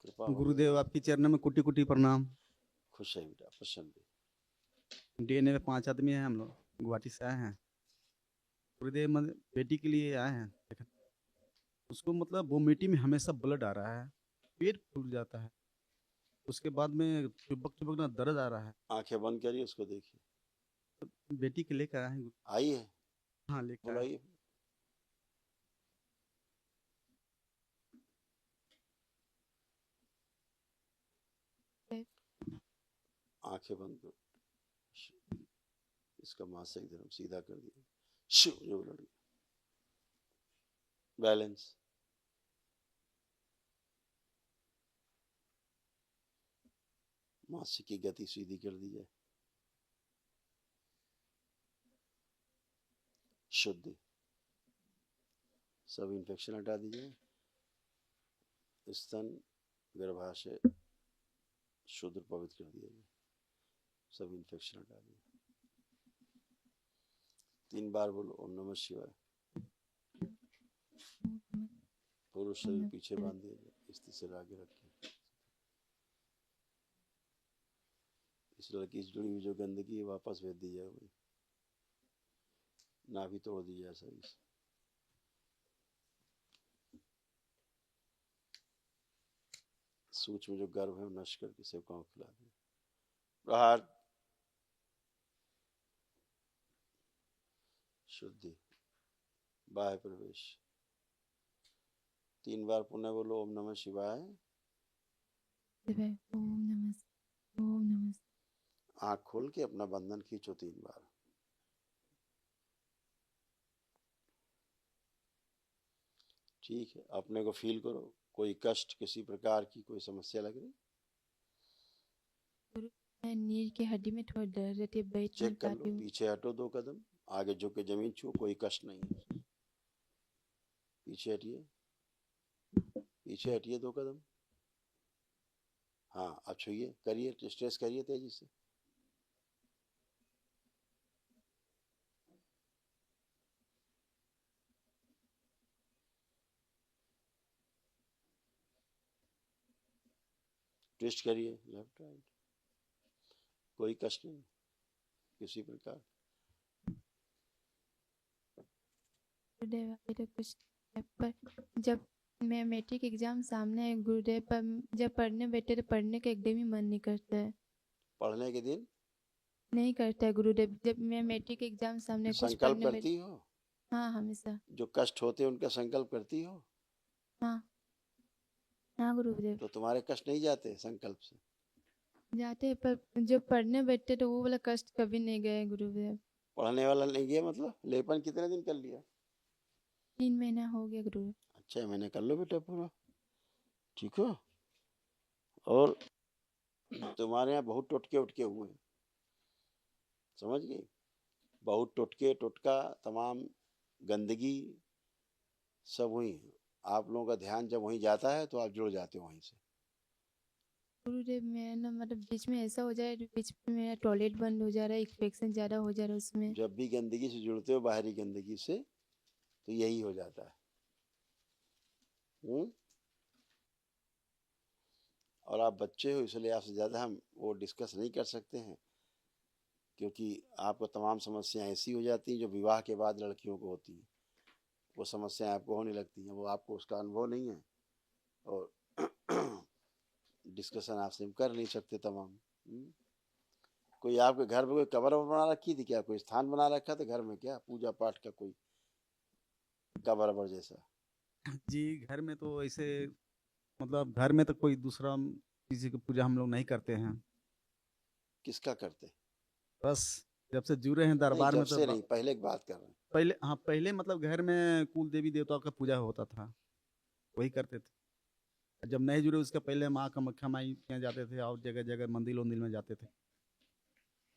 कृपा हो। गुरुदेव आपकी चरणों में कुटी कुटी प्रणाम। खुश है बेटा, प्रसन्न। डीएनए में 5 आदमी हैं, हम लोग गुवाहाटी से आए हैं। गुरुदेव बेटी के लिए आए हैं। उसको मतलब वोमिटिंग में हमेशा ब्लड आ रहा है, पेट फूल जाता है, उसके बाद में चुबक चुबक ना दर्द आ रहा है। आंखें बंद करिए, उसको देखिए। बेटी के लेकर आए हैं। आई है, हाँ लेकर आए। बुलाइए। आंखें बंद करो। इसका मासिक धर्म सीधा कर दिया। शिव जो लड़ गया। बैलेंस। मासिक की गति सीधी कर दी जाए। शुद्ध। सब इन्फेक्शन हटा दीजिए। स्तन गर्भाशय शुद्ध पवित्र कर दिया जाए। सब इन्फेक्शन हटा दिए। 3 बार बोलो ओम नमः शिवाय। पूरा शरीर पीछे बांध दिया जाए, स्थिति से आगे रखिए। इस लड़की से जुड़ी हुई जो गंदगी है वापस भेज दी जाए। वही नाभि तोड़ दी जाए सही से। सूक्ष्म जो गर्भ है वो नष्ट करके सेवकाओं को खिला दिया। प्रहार। शुद्धि। बाह्य प्रवेश। 3 बार पुनः बोलो ओम नमः शिवाय। ओम नमः। आंख खोल के अपना बंधन खींचो 3 बार। ठीक है, अपने को फील करो। कोई कष्ट, किसी प्रकार की कोई समस्या लग रही? नील की हड्डी में थोड़ा दर्द रहती है, बैठ नहीं चेक कर लो। पाती हूँ। पीछे हटो 2 कदम, आगे झुक के जमीन छू। कोई कष्ट नहीं है। पीछे हटिए, पीछे हटिए 2 कदम। हाँ, अब छुइए, करिए, स्ट्रेस करिए तेजी से। ट्विस्ट करिए लेफ्ट राइट। कोई कष्ट नहीं किसी प्रकार। गुरुदेव अभी तो कुछ है, पर जब मैं मैट्रिक एग्जाम सामने है गुरुदेव, पर जब पढ़ने बैठे तो पढ़ने का एकदम ही मन नहीं करता है। पढ़ने के दिन नहीं करता है गुरुदेव। जब मैं मैट्रिक एग्जाम सामने कुछ संकल्प पढ़ने करती हो? हाँ हमेशा। जो कष्ट होते हैं उनका संकल्प करती हो? हाँ हाँ गुरुदेव। तो तुम्हारे कष्ट नहीं जाते संकल्प से? जाते हैं, पर जब पढ़ने बैठते तो वो वाला कष्ट कभी नहीं गए गुरुदेव। पढ़ने वाला नहीं गया मतलब? लेपन कितने दिन कर लिया? 3 महीना हो गया गुरुदेव। अच्छा, मैंने कर लो बेटा पूरा। ठीक हो? और तुम्हारे यहाँ बहुत टोटके उटके हुए हैं, समझ गई? बहुत टोटके टोटका तमाम गंदगी सब हुई है। आप लोगों का ध्यान जब वहीं जाता है तो आप जुड़ जाते हो वहीं से। गुरुदेव मेरा ना मतलब बीच में ऐसा हो जाए, बीच में मेरा टॉयलेट बंद हो जा रहा है, इन्फेक्शन ज़्यादा हो जा रहा है उसमें। जब भी गंदगी से जुड़ते हो, बाहरी गंदगी से, तो यही हो जाता है। और आप बच्चे हो इसलिए आपसे ज़्यादा हम वो डिस्कस नहीं कर सकते हैं, क्योंकि आपको तमाम समस्याएं ऐसी हो जाती हैं जो विवाह के बाद लड़कियों को होती हैं। वो समस्याएं आपको होने लगती हैं, वो आपको उसका अनुभव नहीं है और डिस्कशन आपसे हम कर नहीं सकते तमाम। कोई आपके घर में कोई कब्र बना रखी थी क्या? कोई स्थान बना रखा था घर में क्या, पूजा पाठ का कोई कब्र जैसा? जी घर में तो ऐसे मतलब घर में तो कोई दूसरा किसी की पूजा हम लोग नहीं करते हैं। किसका करते? बस जब से जुड़े हैं नहीं, दरबार जब में तो से नहीं, पहले की बात कर रहे हैं। पहले, हाँ पहले मतलब घर में कुल देवी देवताओं का पूजा होता था, वही करते थे। जब नहीं जुड़े उसके पहले माँ कामाख्या माई के यहाँ जाते थे और जगह जगह मंदिर उंदिर में जाते थे।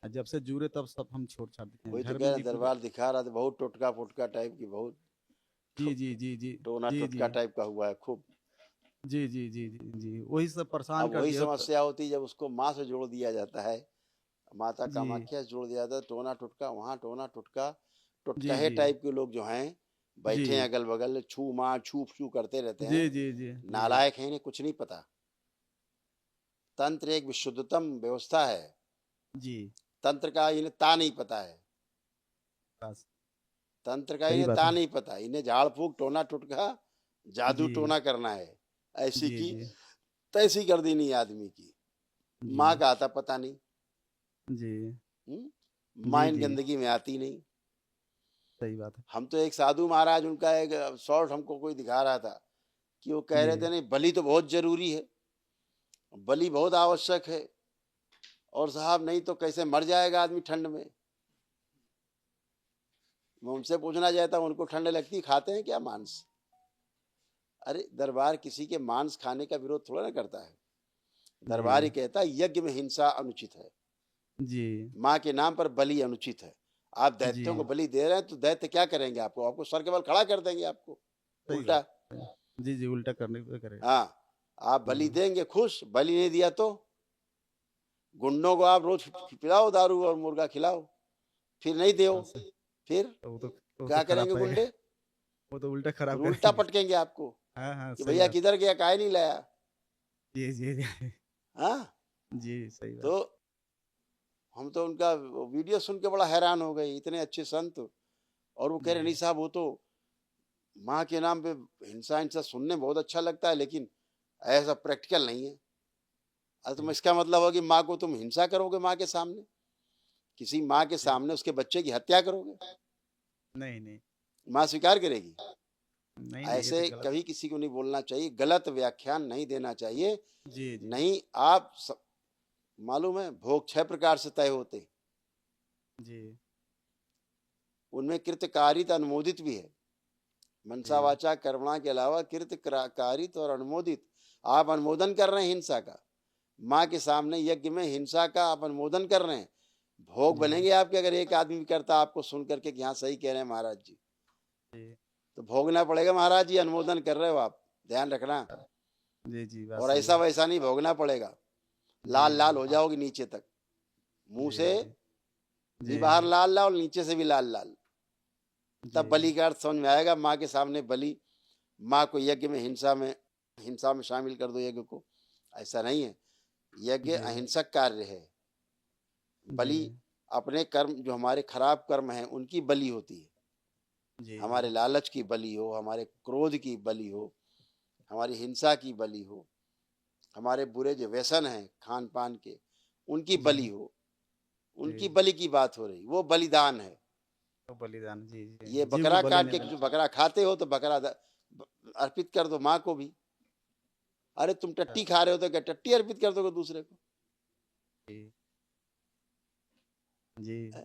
और जब से जुड़े तब सब हम छोड़ छाड़ दिए हैं, वही तो घर कह में रहे भी हैं, पूजा। दरबार दिखा रहा था बहुत टोटका फोटका टाइप की, बहुत जी जी जी जी टोना जी टोटका जी टाइप का हुआ है खूब। जी जी जी जी जी वही सब परेशान अब कर वही दिया समस्या होती है जब उसको माँ से जोड़ दिया जाता है, माता जी कामाख्या से जोड़ दिया जाता है। टोना टोटका वहाँ, टोना टोटका जी टोटकहे जी टाइप के लोग जो हैं जी बैठे हैं अगल बगल, छू माँ छू छू करते रहते जी हैं। जी जी जी नालायक हैं, इन्हें कुछ नहीं पता। तंत्र एक विशुद्धतम व्यवस्था है। जी। तंत्र का इन्हें ता नहीं पता है। बस, तंत्र का सही इन्हें बात ता है। नहीं पता, इन्हें झाड़ फूक टोना टुटका जादू जी, टोना करना है। ऐसी जी, की जी, तैसी कर देनी है आदमी की। माँ जी, का आता पता नहीं। जी, माँ जी, इन जी, गंदगी में आती नहीं। सही बात है। हम तो एक साधु महाराज, उनका एक शॉर्ट हमको कोई दिखा रहा था कि वो कह रहे थे जी, नहीं, बलि तो बहुत जरूरी है, बलि बहुत आवश्यक है, और साहब नहीं तो कैसे मर जाएगा आदमी ठंड में। मैं उनसे पूछना चाहता हूँ, उनको ठंड लगती, खाते हैं क्या मांस? अरे दरबार किसी के मांस खाने का विरोध थोड़ा ना करता है। दरबार ही जी, कहता है यज्ञ में हिंसा अनुचित है, जी, माँ के नाम पर बलि अनुचित है। आप दैत्यों को जी, बलि दे रहे हैं तो दैत्य क्या करेंगे? आपको आपको सर के बल खड़ा कर देंगे आपको सही उल्टा। बात है। जी, जी, उल्टा करने पे करेगा। हाँ, आप बलि हुँ, देंगे खुश, बलि नहीं दिया तो गुंडों को आप रोज पिलाओ दारू और मुर्गा खिलाओ, फिर नहीं दो, हाँ, सही। फिर वो तो क्या खराब करेंगे करेगा। गुंडे? वो तो उल्टा फिर खराब उल्टा करेंगे। पटकेंगे आपको हाँ, हाँ, कि सही भैया बात। किधर गया, काहे नहीं लाया? जी, जी, जी। हाँ, जी, सही बात। तो हम तो उनका वीडियो सुन के बड़ा हैरान हो गए, इतने अच्छे संत, और वो कह रहे नहीं जी, साहब वो तो माँ के नाम पे हिंसा हिंसा सुनने में बहुत अच्छा लगता है, लेकिन ऐसा प्रैक्टिकल नहीं है। अरे तुम जी। इसका मतलब हो कि माँ को तुम हिंसा करोगे, माँ के सामने, किसी माँ के जी। सामने उसके बच्चे की हत्या करोगे, नहीं, नहीं। माँ स्वीकार करेगी? नहीं, नहीं, ये तो ऐसे गलत। कभी किसी को नहीं बोलना चाहिए, गलत व्याख्यान नहीं देना चाहिए। जी, जी, नहीं, मालूम है भोग 6 प्रकार से तय होते, जी, उनमें कृतकारित अनुमोदित भी है। मनसा जी, वाचा कर्मणा के अलावा कृतकारित और अनुमोदित। आप अनुमोदन कर रहे हैं हिंसा का, माँ के सामने यज्ञ में हिंसा का आप अनुमोदन कर रहे हैं। भोग जी, बनेंगे आपके अगर एक आदमी भी करता आपको सुन करके कि हाँ सही कह रहे हैं महाराज जी, जी। तो भोगना पड़ेगा। महाराज जी अनुमोदन कर रहे हो आप, ध्यान रखना। जी, जी, बात और सही ऐसा है। वैसा नहीं भोगना पड़ेगा, जी, लाल लाल जी, हो जाओगे नीचे तक, मुंह जी, से जी, भी जी, बाहर लाल लाल और नीचे से भी लाल लाल। तब बलि जी, का अर्थ समझ में आएगा। माँ के सामने बलि, माँ को यज्ञ में हिंसा में शामिल कर दो यज्ञ को, ऐसा नहीं है। यज्ञ जी, अहिंसक कार्य है। जी, बलि अपने कर्म, जो हमारे खराब कर्म हैं उनकी बलि होती है। जी, जी, हमारे लालच की बलि हो, हमारे क्रोध की बलि हो, हमारी हिंसा की बलि हो, हमारे बुरे जो व्यसन हैं खान पान के उनकी बलि जी, हो, उनकी जी। बलि की बात हो रही, वो बलिदान है। तो बलिदान, जी, जी। ये जीव को बकरा बलि काट नहीं के देना जो चाहिए। बकरा खाते हो तो बकरा अर्पित कर दो माँ को भी। अरे तुम टट्टी खा रहे हो तो क्या टट्टी अर्पित कर दोगे दूसरे को? जी, जी, है?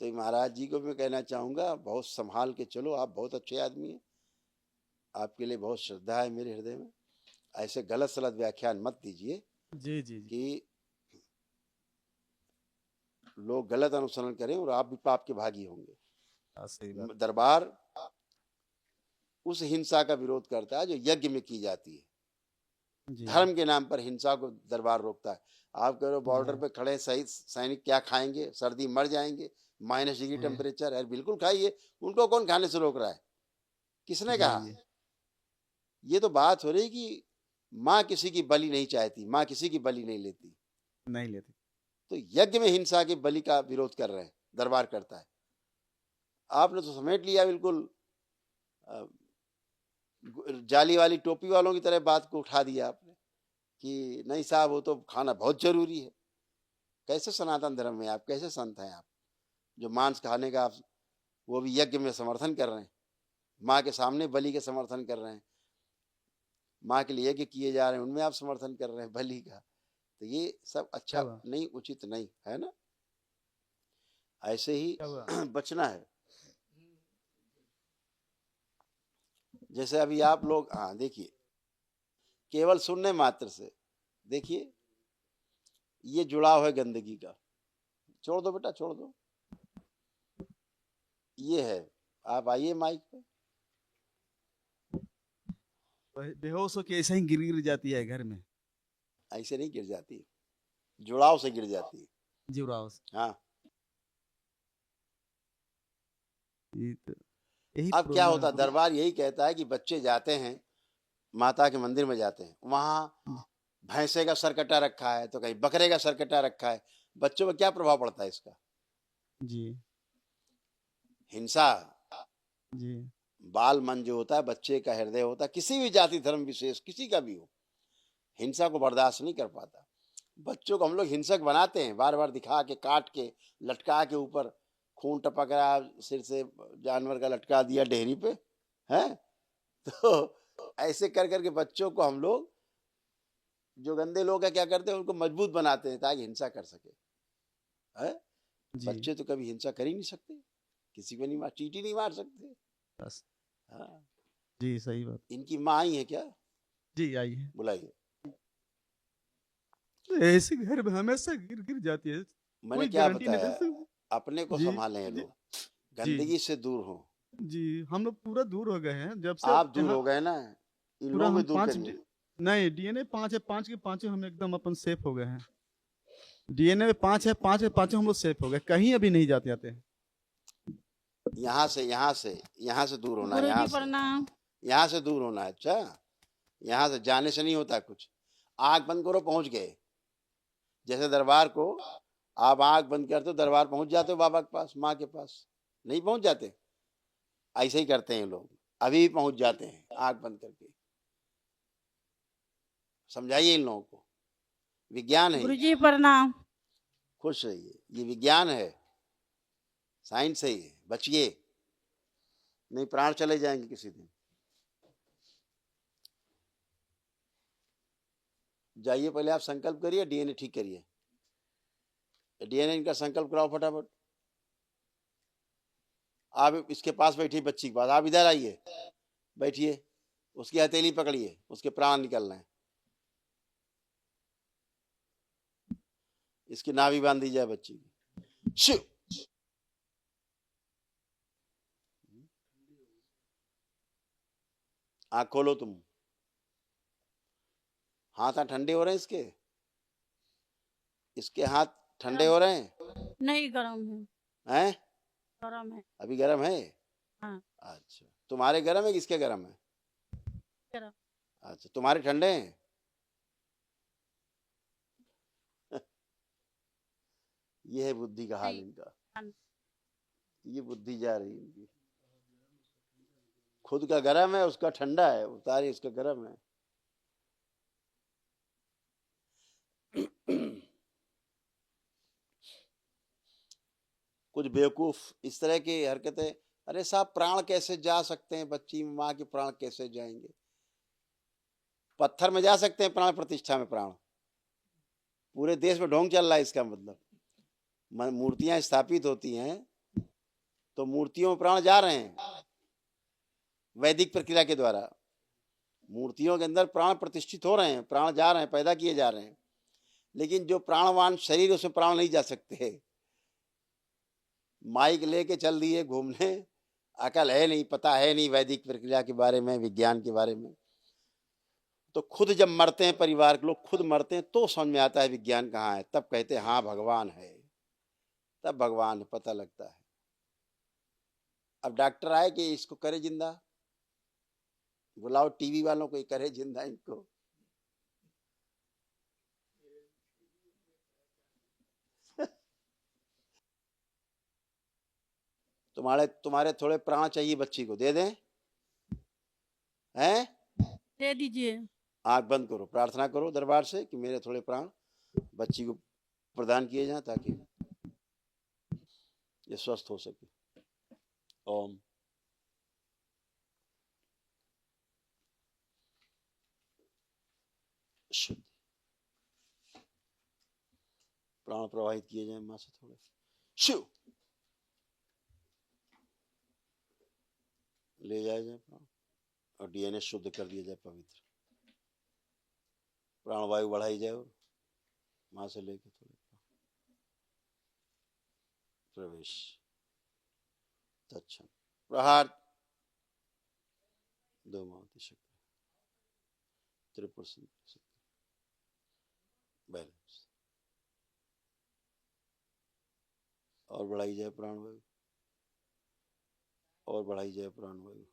तो महाराज जी को मैं कहना चाहूंगा, बहुत संभाल के चलो, आप बहुत अच्छे आदमी हैं, आपके लिए बहुत श्रद्धा है मेरे हृदय में। ऐसे गलत सलत व्याख्यान मत दीजिए जी, जी, जी। कि लोग गलत अनुसरण करें और आप भी पाप के भागी होंगे। हाँ, सही बात। दरबार उस हिंसा का विरोध करता है जो यज्ञ में की जाती है। जी, धर्म के नाम पर हिंसा को दरबार रोकता है। आप कह रहे हो बॉर्डर जी, पे खड़े सही सैनिक क्या खाएंगे, सर्दी मर जाएंगे, -डिग्री जी, टेम्परेचर है, बिल्कुल खाइए। उनको कौन खाने से रोक रहा है? किसने जी, कहा? जी। ये तो बात हो रही कि माँ किसी की बलि नहीं चाहती, माँ किसी की बलि नहीं लेती। नहीं लेते। तो यज्ञ में हिंसा के बलि का विरोध कर रहे हैं, दरबार करता है। आपने तो समेट लिया बिल्कुल, जाली वाली टोपी वालों की तरह बात को उठा दिया आपने कि नहीं साहब वो तो खाना बहुत जरूरी है। कैसे सनातन धर्म में आप, कैसे संत हैं आप जो मांस खाने का आप वो भी यज्ञ में समर्थन कर रहे हैं, माँ के सामने बलि के समर्थन कर रहे हैं, माँ के लिए यज्ञ किए जा रहे हैं उनमें आप समर्थन कर रहे हैं बलि का? तो ये सब क्या अच्छा हुआ? नहीं, उचित नहीं है ना। ऐसे ही क्या हुआ? बचना है। जैसे अभी आप लोग, हाँ देखिए, केवल सुनने मात्र से देखिए ये जुड़ाव है गंदगी का। छोड़ दो बेटा, छोड़ दो। ये है, आप आइए माइक पे। बेहोश होके ऐसे ही गिर जाती है घर में। ऐसे नहीं गिर जाती, जुड़ाव से गिर जाती है। जीवराव से। हाँ, ये तो यही अब क्या प्रॉब्लम है होता पूरा। दरबार यही कहता है कि बच्चे जाते हैं, माता के मंदिर में जाते हैं, वहां भैंसे का सर कटा रखा है तो कहीं बकरे का सर कटा रखा है, बच्चों पर क्या प्रभाव पड़ता है इसका? जी हिंसा, जी बाल मन जो होता है, बच्चे का हृदय होता है, किसी भी जाति धर्म विशेष किसी का भी हो, हिंसा को बर्दाश्त नहीं कर पाता। बच्चों को हम लोग हिंसक बनाते हैं, बार बार दिखा के, काट के, लटका के, ऊपर खून टपक रहा, सिर से जानवर का लटका दिया डेहरी पे, है। तो ऐसे कर करके बच्चों को हम लोग, जो गंदे लोग हैं, क्या करते हैं, उनको मजबूत बनाते हैं ताकि हिंसा कर सके, है। जी बच्चे तो कभी हिंसा कर ही नहीं सकते, किसी को नहीं मार, चींटी नहीं मार सकते। बस हाँ, जी सही बात। इनकी माँ ही है क्या? जी आइए। बुलाइए। ऐसे घर में हमेशा गिर गिर जाती है, मैंने कोई क्या गारंटी नहीं दे बताया, सकते। अपने को जी संभालें ये जी लोग, जी गंदगी से दूर हो। जी हम लोग पूरा दूर हो गए हैं जब से आप दूर यहाँ। हो गए ना, इन पूरा लोगों हम को दूर करिए। नहीं डीएनए 5 है, 5 के 5 हम एकदम अपन सेफ हो गए हैं। डीएनए में 5 है, 5 के 5 हम लोग सेफ हो गए, कहीं अभी नहीं जाते आते हैं। यहाँ से यहाँ से दूर होना है, गुरुजी प्रणाम। यहाँ से दूर होना है। अच्छा, यहाँ से जाने से नहीं होता कुछ। आंख बंद करो, पहुंच गए। जैसे दरबार को आप आंख बंद करते हो, दरबार पहुंच जाते हो, बाबा के पास, माँ के पास नहीं पहुंच जाते? ऐसे ही करते हैं लोग, अभी भी पहुंच जाते हैं आंख बंद करके। समझाइए इन लोगों को, विज्ञान है ये। गुरुजी प्रणाम। खुश रहिए, ये विज्ञान है, साइंस है ये, बचिए, नहीं प्राण चले जाएंगे किसी दिन। जाइए, पहले आप संकल्प करिए, डीएनए ठीक करिए। डीएनए इनका संकल्प कराओ फटाफट। आप इसके पास बैठिए, बच्ची के पास, आप इधर आइए, बैठिए, उसकी हथेली पकड़िए, उसके प्राण निकल रहे हैं। इसकी नाभि बांध दी जाए बच्ची की। शिव, आँख खोलो तुम। हाथ ठंडे हो रहे हैं इसके, इसके हाथ ठंडे हो रहे हैं? नहीं गरम है। हैं? गरम है। अभी गर्म है? हाँ अच्छा, तुम्हारे गर्म है, किसके गर्म है? गरम। अच्छा, तुम्हारे ठंडे हैं? ये है बुद्धि का हाल नहीं। इनका, हाँ। ये बुद्धि जा रही है इनकी। खुद का गर्म है, उसका ठंडा है, उतारी उसका गर्म है। कुछ बेवकूफ इस तरह की हरकतें, अरे साहब, प्राण कैसे जा सकते हैं बच्ची में, माँ के प्राण कैसे जाएंगे? पत्थर में जा सकते हैं प्राण, प्रतिष्ठा में प्राण? पूरे देश में ढोंग चल रहा है इसका मतलब। मूर्तियां स्थापित होती हैं तो मूर्तियों में प्राण जा रहे हैं, वैदिक प्रक्रिया के द्वारा मूर्तियों के अंदर प्राण प्रतिष्ठित हो रहे हैं, प्राण जा रहे हैं, पैदा किए जा रहे हैं। लेकिन जो प्राणवान शरीर, उसमें प्राण नहीं जा सकते। माइक लेके चल दिए घूमने, अकल है नहीं, पता है नहीं वैदिक प्रक्रिया के बारे में, विज्ञान के बारे में। तो खुद जब मरते हैं, परिवार के लोग खुद मरते हैं, तो समझ में आता है विज्ञान कहाँ है। तब कहते हैं हाँ भगवान है, तब भगवान है, पता लगता है। अब डॉक्टर आए कि इसको करे जिंदा, बुलाओ टीवी वालों को, करे जिंदा इनको। तुम्हारे थोड़े प्राण चाहिए बच्ची को, दे दें? हैं? दे दीजिए। आंख बंद करो, प्रार्थना करो दरबार से कि मेरे थोड़े प्राण बच्ची को प्रदान किए जाएं ताकि ये स्वस्थ हो सके। ओम। शुद्ध प्राण प्रवाहित किए जाएं मां से थोड़े। शिव, ले जाए जाए प्राण, और डीएनए शुद्ध कर दिया जाए, पवित्र प्राण वायु बढ़ाई जाए, और मां से लेके थोड़े प्रवेश, तत्क्षण प्रहार, दो मावती शक्ति, त्रिपुर शक्ति, बैलेंस, और बढ़ाई जाए प्राण वायु, और बढ़ाई जाए प्राण वायु,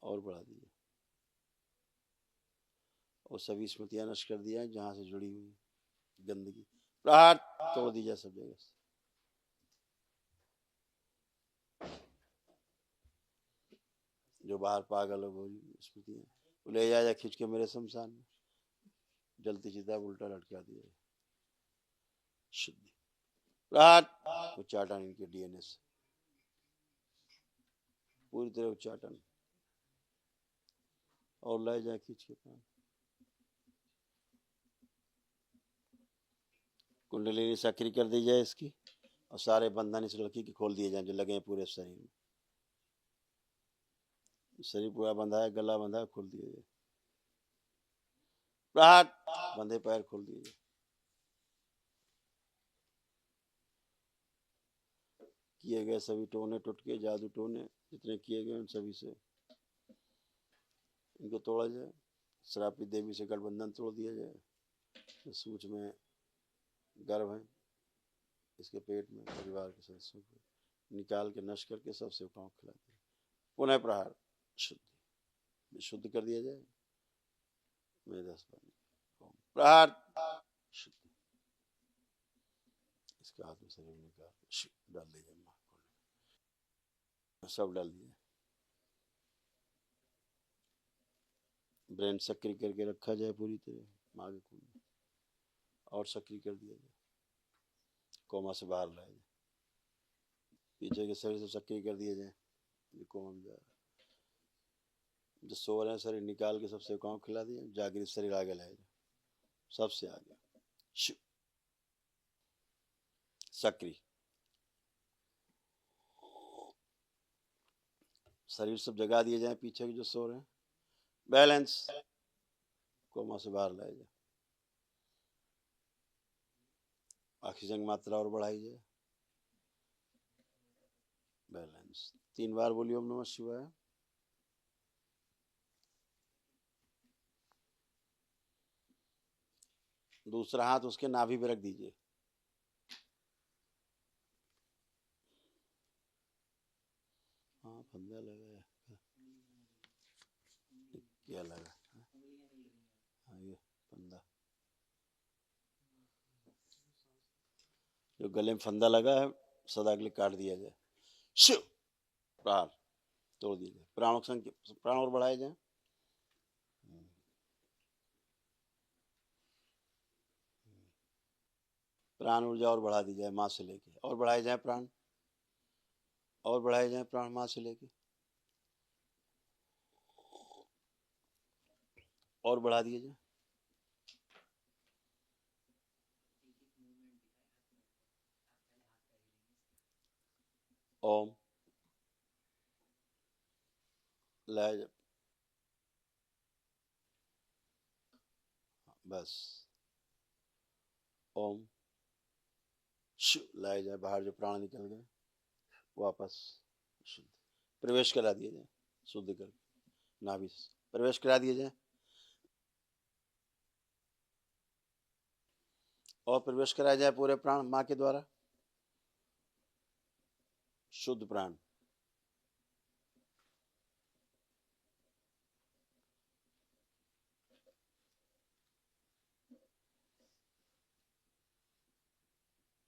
और बढ़ा दीजिए। और सभी स्मृतियां नष्ट कर दिया जहां से जुड़ी हुई गंदगी। प्रहार तोड़ दीजिए सब जगह से। जो बाहर पागल हो स्मृतियां वो ले जाया खींच के मेरे शमशान में, जलती चिता उल्टा लटका दिया। शुद्धि प्रहार उच्चाटन इनके डीएनए से पूरी तरह उच्चाटन, और ले जाए खींच के प्राण। कुंडलिनी सक्रिय कर दी जाए इसकी, और सारे बंधन इस लड़की के खोल दिए जाए जो लगे हैं पूरे शरीर में। शरीर पूरा बंधा है, गला बंधा है, खोल दिया जाए। प्रहार बंधे पैर खोल दिए जाए। किए गए सभी टोने टुटके जादू टोने जितने किए गए उन सभी से इनको तोड़ा जाए। श्रापित देवी से गठबंधन तोड़ दिया जाए। सूच में गर्भ है, इसके पेट में परिवार के सदस्यों को निकाल के नष्ट करके सब सेवकाओं को खिला दिया। पुनः प्रहार शुद्ध शुद्ध कर दिया जाए। मेदस प्रहार शुद्ध, इसका हाथ में शरीर निकाल डाल दीजिए, सब डाल दिए। ब्रेन सक्रिय करके रखा जाए पूरी तरह माँ के खून में, और सक्रिय कर दिया जाए। कोमा से बाहर लाया जाए। पीछे के शरीर से सक्रिय कर दिया जाए जो कोमा में जा रहा है। जो सो रहे हैं शरीर निकाल के सबसे काम खिला दिया। जागृत शरीर आगे लाया जाए, सबसे आगे सक्रिय। शरीर सब जगा दिए जाए पीछे के जो सो रहे हैं। बैलेंस कोमा से बाहर लाया जाए। ऑक्सीजन की मात्रा और बढ़ाई जाए। बैलेंस 3 बार बोलिए ओम नमः शिवाय। दूसरा हाथ उसके नाभि पे रख दीजिए। हाँ फंदा लगा है, क्या लगा? हाँ ये फंदा जो गले में फंदा लगा है सदा के लिए काट दिया जाए। शिव प्राण तोड़ दिया जाए। प्राण और बढ़ाए जाए। प्राण ऊर्जा और बढ़ा दी जाए माँ से लेके, और बढ़ाए जाए प्राण, और बढ़ाए जाए प्राण माँ से लेके, और बढ़ा दिए जाए। ओम लाया जाए। बस ओम लाया जाए। बाहर जो प्राण निकल गए वापस शुद्ध प्रवेश करा दिए जाए। शुद्ध कर नाभि प्रवेश करा दिए जाए, और प्रवेश कराया जाए पूरे प्राण माँ के द्वारा। शुद्ध प्राण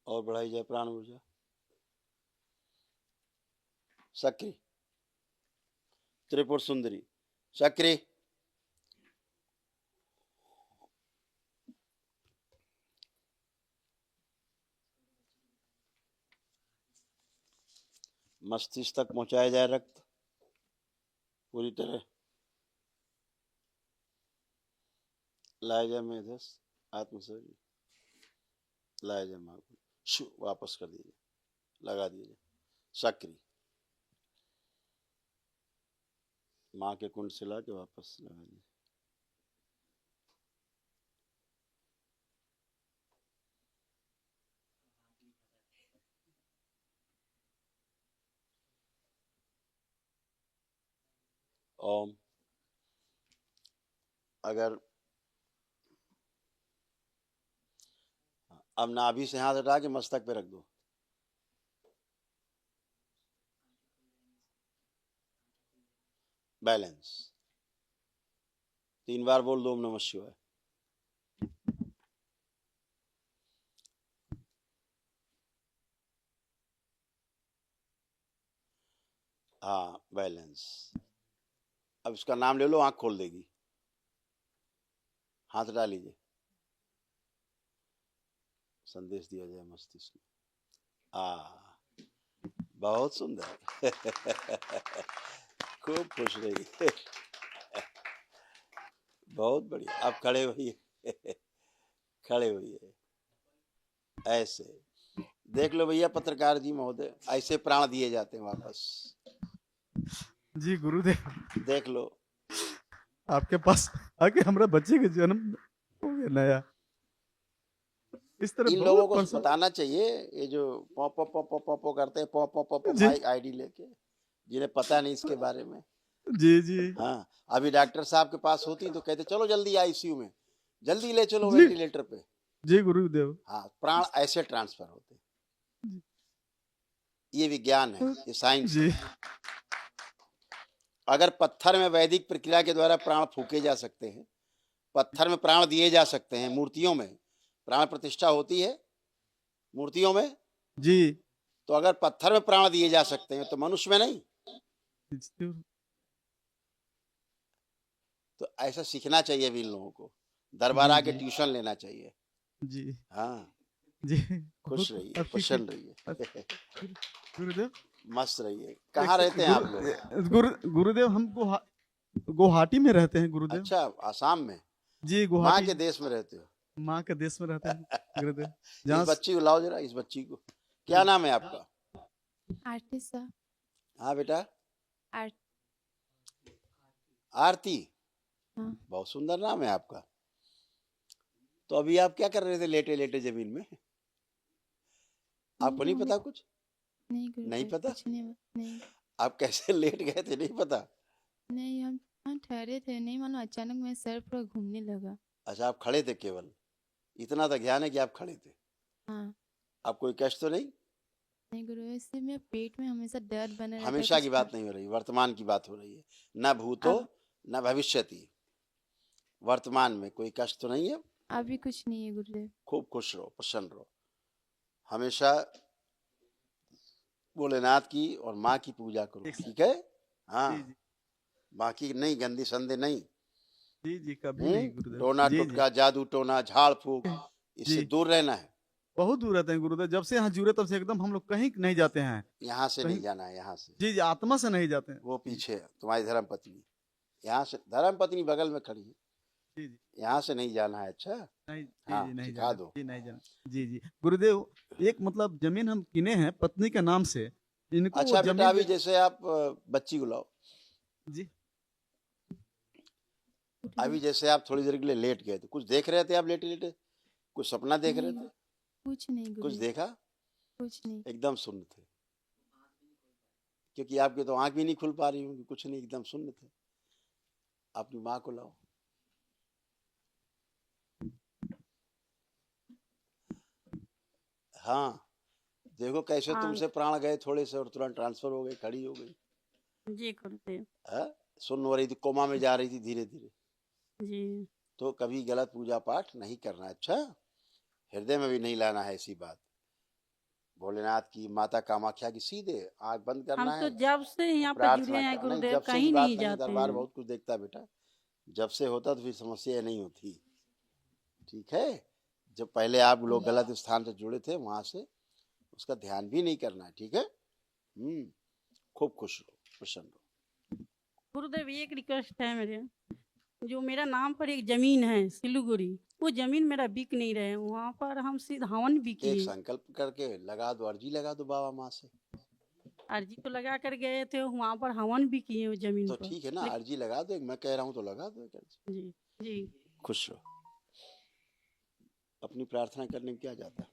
और बढ़ाई जाए प्राण ऊर्जा। सक्रिय त्रिपुर सुंदरी सक्रिय। मस्तिष्क तक पहुंचाया जाए रक्त पूरी तरह। लाया जाए मेधस आत्म शरीर, लाया जाए माँ को वापस कर दीजिए, लगा दीजिए। सक्रिय माँ के कुंड से ला के वापस लगा दीजिए। ओम अगर अब नाभि से हाथ हटा के मस्तक पे रख दो। बैलेंस 3 बार बोल दो ओम नमः शिवाय। हाँ, बैलेंस। अब इसका नाम ले लो, आंख खोल देगी। हाथ हटा लीजिए, संदेश दिया जाए मस्तिष्क में। बहुत सुंदर। खूब खुश रहिए। बहुत बढ़िया। आप खड़े होइए। खड़े होइए। ऐसे देख लो भैया पत्रकार जी महोदय, ऐसे प्राण दिए जाते हैं वापस। जी गुरुदेव, देख लो। आपके पास आके हमारा बच्चे का जन्म हो गया नया। इस तरह इन लोगों बहुत को बताना चाहिए, ये जो पॉ पॉ पॉ पॉ पॉ पॉ करते हैं, पॉ पॉ पॉ पॉ जी। माइक आईडी लेके, जिन्हें पता नहीं इसके बारे में। जी जी हाँ, अभी डॉक्टर साहब के पास होती तो कहते चलो जल्दी आईसीयू में, जल्दी ले चलो जी। वेंटिलेटर पे। जी गुरुदेव। हाँ, प्राण ऐसे ट्रांसफर होते। ये विज्ञान है, ये साइंस जी है। अगर पत्थर में वैदिक प्रक्रिया के द्वारा प्राण फूके जा सकते हैं, पत्थर में प्राण दिए जा सकते हैं, मूर्तियों में प्राण प्रतिष्ठा होती है, मूर्तियों में, जी तो अगर पत्थर में प्राण दिए जा सकते हैं तो मनुष्य में नहीं। तो ऐसा सीखना चाहिए भी इन लोगों को, दरबार जी, आके जी। ट्यूशन लेना चाहिए। जी हाँ, जी खुश बहुत रहिए, आपकी प्रसन्न रहिए। गुरुदेव, मस्त रहिए। कहाँ रहते हैं आप लोग? गुरुदेव हम गुवाहाटी में रहते हैं गुरुदेव। अच्छा, आसाम में। जी माँ गुवाहाटी के देश में रहते हो? माँ के देश में रहते हैं गुरुदेव। इस जहाँ बच्ची को लाओ जरा, इस बच्ची को। क्या नाम है आपका? आरती सर। हाँ बेटा, आरती। आरती। हाँ। बहुत सुंदर नाम है आपका। तो अभी आप क्या कर रहे थे लेटे लेटे जमीन में? आपको नहीं पता कुछ? नहीं गुरुदेव, नहीं पता? कुछ नहीं। आप कैसे लेट गए थे, नहीं पता? नहीं, हम ठहरे थे, नहीं मानो अचानक मेरा सर पूरा घूमने लगा। अच्छा, आप खड़े थे केवल, इतना तक ध्यान है कि आप खड़े थे। हाँ। आप कोई कष्ट तो नहीं? नहीं गुरुदेव, इससे मेरे पेट में हमेशा दर्द बना रहता है। हमेशा कुछ की बात नहीं हो रही, वर्तमान की बात हो रही है। न भूतो न भविष्यति, वर्तमान में कोई कष्ट तो नहीं है? अभी कुछ नहीं है गुरुदेव। खूब खुश रहो, प्रसन्न रहो। हमेशा भोलेनाथ की और माँ की पूजा करो, ठीक है? हाँ, जी जी बाकी नहीं, गंदी संदे नहीं। जी जी कभी नहीं गुरुदेव। टोना जी जी टोटका, जादू टोना, झाड़ फूक, इससे जी दूर रहना है। बहुत दूर रहते हैं गुरुदेव। जब से यहाँ जुड़े तब से एकदम हम लोग कहीं नहीं जाते हैं। यहाँ से कहीं नहीं जाना है, यहाँ से। जी जी आत्मा से नहीं जाते हैं। वो पीछे है, तुम्हारी धर्म पत्नी, यहाँ से। धर्म पत्नी बगल में खड़ी है, जी जी यहाँ से नहीं जाना है। अच्छा, नहीं जी हाँ, जी नहीं सिखा जाना दो। जी नहीं जाना जी जी गुरुदेव। एक मतलब जमीन हम किने हैं पत्नी के नाम से, इनको अच्छा वो बेटा, जमीन अभी जैसे आप बच्ची को लाओ, जी अभी जैसे आप थोड़ी देर के लिए लेट गए थे, कुछ देख रहे थे आप लेटे लेटे? कुछ सपना देख रहे थे? कुछ नहीं कुछ गुरुदेव, देखा? कुछ नहीं। एकदम सुन्न थे, क्योंकि आपकी तो आंख भी नहीं खुल पा रही होंगी। कुछ नहीं, एकदम सुन्न थे। अपनी माँ को लाओ। हाँ, देखो कैसे हाँ। तुमसे प्राण गए थोड़े से और तुरंत ट्रांसफर हो गए, खड़ी हो गई। जी गुरुदेव। हाँ, सुन्न हो रही थी, कोमा में जा रही थी धीरे धीरे। जी तो कभी गलत पूजा पाठ नहीं करना। अच्छा, हृदय में भी नहीं लाना है ऐसी बात। भोलेनाथ की, माता कामाख्या की, सीधे आंख बंद हम करना तो है, जब से यहाँ पर प्रार्थना जुड़े हैं करना। नहीं, गुरुदेव, जब से की कहीं बात नहीं नहीं, जाते दरबार हैं। बहुत कुछ देखता है बेटा। जब से होता तो फिर समस्या नहीं होती, ठीक है? जब पहले आप लोग गलत स्थान से जुड़े थे, वहां से उसका ध्यान भी नहीं करना है, ठीक है? खूब खुश रहो, प्रसन्न रहो। गुरुदेव एक रिक्वेस्ट है मेरे, जो मेरा नाम पर एक जमीन है सिलीगुड़ी, वो जमीन मेरा बिक नहीं रहे, वहाँ पर हम सीधा हवन भी एक किए। संकल्प करके लगा दो, अर्जी लगा दो बाबा माँ से। अर्जी तो लगा कर गए थे, वहाँ पर हवन भी किए उस जमीन तो पर। ठीक है ना, अर्जी लगा दो। मैं कह रहा हूँ तो लगा दो एक अर्जी। जी जी खुश रहो। अपनी प्रार्थना करने में क्या जाता है?